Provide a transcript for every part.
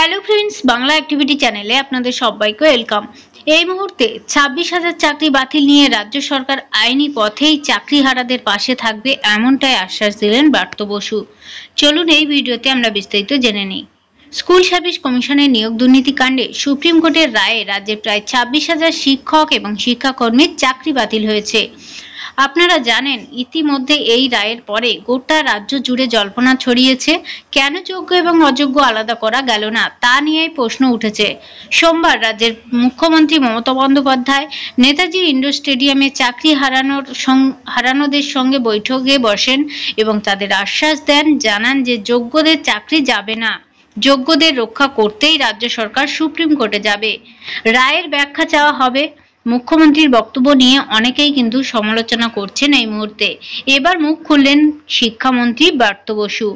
Hello friends, Bangla activity চ্যানেলে আপনাদের সবাইকে ওয়েলকাম। এই মুহূর্তে 26,000 চাকরি বাতিল নিয়ে রাজ্য সরকার আইনি পথেই চাকরিহারাদের পাশে থাকবে, এমনটাই আশ্বাস দিলেন ব্রাত্য বসু। চলুন এই ভিডিওতে আমরা বিস্তারিত জেনে নিই। স্কুল সার্ভিস কমিশনের নিয়োগ দুর্নীতি কাণ্ডে সুপ্রিম কোর্টের রায়ে রাজ্যের প্রায় 26,000 শিক্ষক এবং শিক্ষাকর্মীর চাকরি বাতিল হয়েছে। আপনারা জানেন, ইতিমধ্যে এই রায়ের পরে গোটা রাজ্য জুড়ে জল্পনা ছড়িয়েছে। কেন যোগ্য এবং অযোগ্য আলাদা করা গেল না, তা নিয়েই প্রশ্ন উঠেছে। সোমবার রাজ্যের মুখ্যমন্ত্রী মমতা বন্দ্যোপাধ্যায় নেতাজি ইন্ডোর স্টেডিয়ামে চাকরি হারানোদের সঙ্গে বৈঠকে বসেন এবং তাদের আশ্বাস দেন, জানান যে যোগ্যদের চাকরি যাবে না। যোগ্যদের রক্ষা করতেই রাজ্য সরকার সুপ্রিম কোর্টে যাবে, রায়ের ব্যাখ্যা চাওয়া হবে। মুখ্যমন্ত্রীর বক্তব্য নিয়ে অনেকেই কিন্তু সমালোচনা করছেন এই মুহূর্তে। এবার মুখ খুললেন শিক্ষামন্ত্রী ব্রাত্য বসু।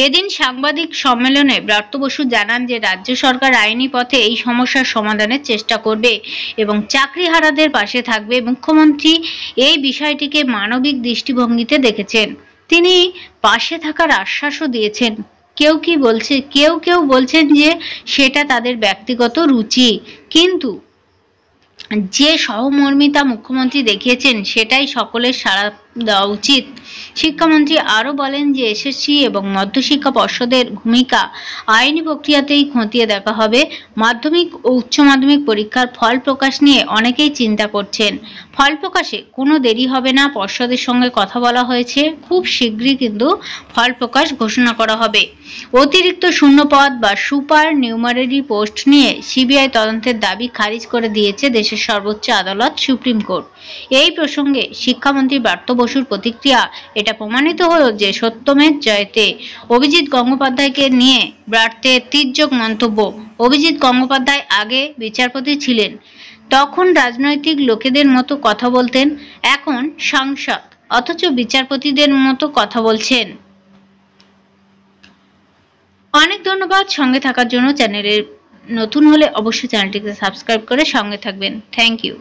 এদিন সাংবাদিক সম্মেলনে ব্রাত্য বসু জানান যে রাজ্য সরকার আইনি পথে এই সমস্যার সমাধানের চেষ্টা করবে এবং চাকরিহারাদের পাশে থাকবে। মুখ্যমন্ত্রী এই বিষয়টিকে মানবিক দৃষ্টিভঙ্গিতে দেখেছেন। তিনি পাশে থাকার আশ্বাসও দিয়েছেন। কেউ বলছেন যে সেটা তাদের ব্যক্তিগত রুচি, কিন্তু যে সহমর্মিতা মুখ্যমন্ত্রী দেখিয়েছেন সেটাই সকলের সাড়া দেওয়া উচিত। শিক্ষামন্ত্রী আরও বলেন যে এসএসসি এবং মধ্যশিক্ষা পর্ষদের ভূমিকা আইনি প্রক্রিয়াতেই খতিয়ে দেখা হবে। মাধ্যমিক ও উচ্চ মাধ্যমিক পরীক্ষার ফল প্রকাশ নিয়ে অনেকেই চিন্তা করছেন। ফল প্রকাশে কোনো দেরি হবে না, পর্ষদের সঙ্গে কথা বলা হয়েছে, খুব শীঘ্রই কিন্তু ফল প্রকাশ ঘোষণা করা হবে। অতিরিক্ত শূন্যপদ বা সুপার নিউমারারি পোস্ট নিয়ে সিবিআই তদন্তের দাবি খারিজ করে দিয়েছে দেশের সর্বোচ্চ আদালত সুপ্রিম কোর্ট। এই প্রসঙ্গে শিক্ষামন্ত্রী ব্রাত্য বসুর প্রতিক্রিয়া, এটা প্রমাণিত হলো যে সত্যমের জয়তে। অভিজিৎ গঙ্গোপাধ্যায়কে নিয়ে ব্রাত্যের তির্যক মন্তব্য। অভিজিৎ গঙ্গোপাধ্যায় আগে বিচারপতি ছিলেন, তখন রাজনৈতিক লোকেদের মতো কথা বলতেন, এখন সাংসদ, অথচ বিচারপতিদের মতো কথা বলছেন। অনেক ধন্যবাদ সঙ্গে থাকার জন্য। চ্যানেলের নতুন হলে অবশ্যই চ্যানেলটিকে সাবস্ক্রাইব করে সঙ্গে থাকবেন। Thank you.